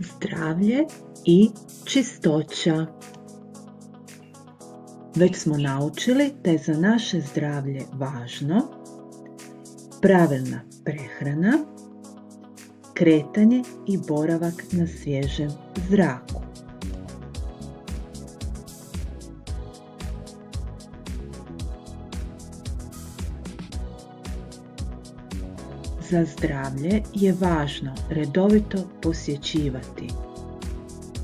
zdravlje i čistoća. Već smo naučili da je za naše zdravlje važno pravilna prehrana, kretanje i boravak na svježem zraku. Za zdravlje je važno redovito posjećivati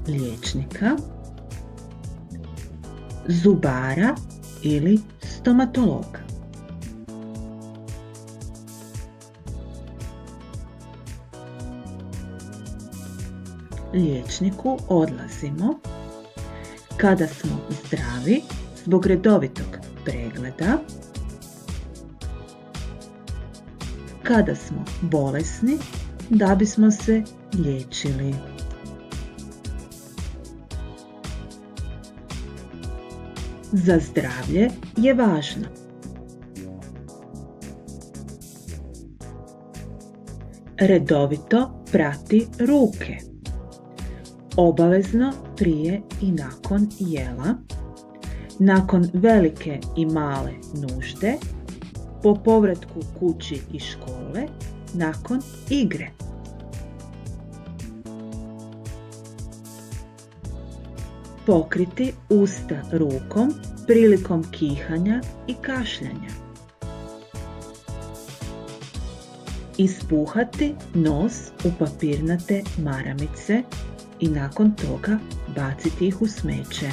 liječnika, zubara ili stomatologa. Liječniku odlazimo kada smo zdravi zbog redovitog pregleda, kada smo bolesni da bismo se liječili. Za zdravlje je važno redovito prati ruke, obavezno prije i nakon jela, nakon velike i male nužde, po povratku kući i škole, nakon igre. Pokriti usta rukom prilikom kihanja i kašljanja. Ispuhati nos u papirnate maramice i nakon toga baciti ih u smeće.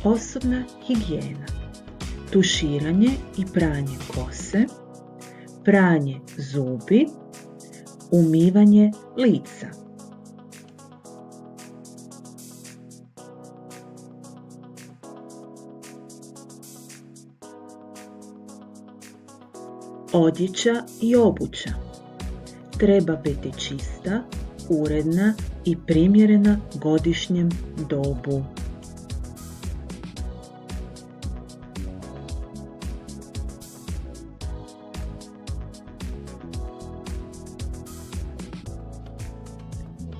Osobna higijena, tuširanje i pranje kose, pranje zubi, umivanje lica. Odjeća i obuća treba biti čista, uredna i primjerena godišnjem dobu.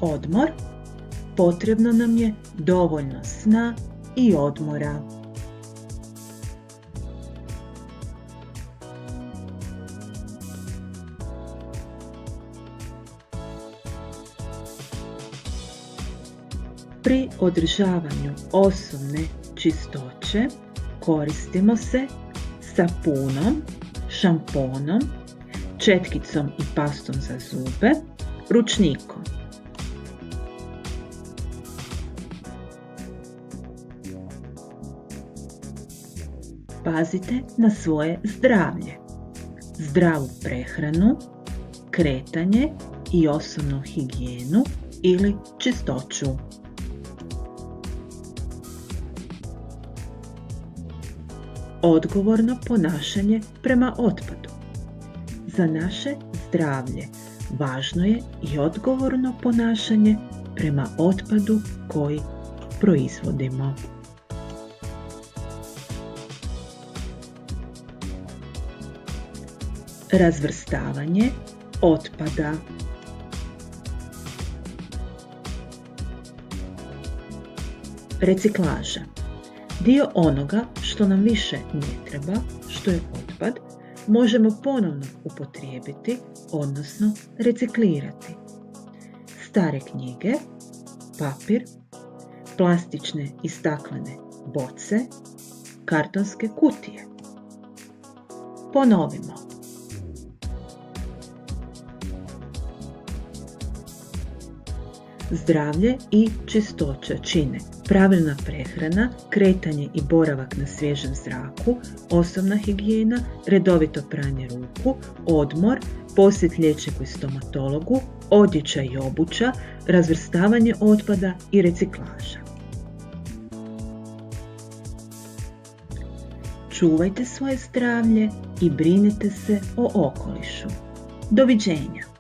Odmor. Potrebno nam je dovoljno sna i odmora. Pri održavanju osobne čistoće koristimo se sapunom, šamponom, četkicom i pastom za zube, ručnikom. Pazite na svoje zdravlje, zdravu prehranu, kretanje i osobnu higijenu ili čistoću. Odgovorno ponašanje prema otpadu. Za naše zdravlje važno je i odgovorno ponašanje prema otpadu koji proizvodimo. Razvrstavanje otpada. Reciklaža. Dio onoga što nam više ne treba, što je otpad, možemo ponovno upotrijebiti, odnosno reciklirati. Stare knjige, papir, plastične i staklene boce, kartonske kutije. Ponovimo. Zdravlje i čistoća čine pravilna prehrana, kretanje i boravak na svježem zraku, osobna higijena, redovito pranje ruku, odmor, posjet liječniku i stomatologu, odjeća i obuća, razvrstavanje otpada i reciklaža. Čuvajte svoje zdravlje i brinite se o okolišu. Doviđenja!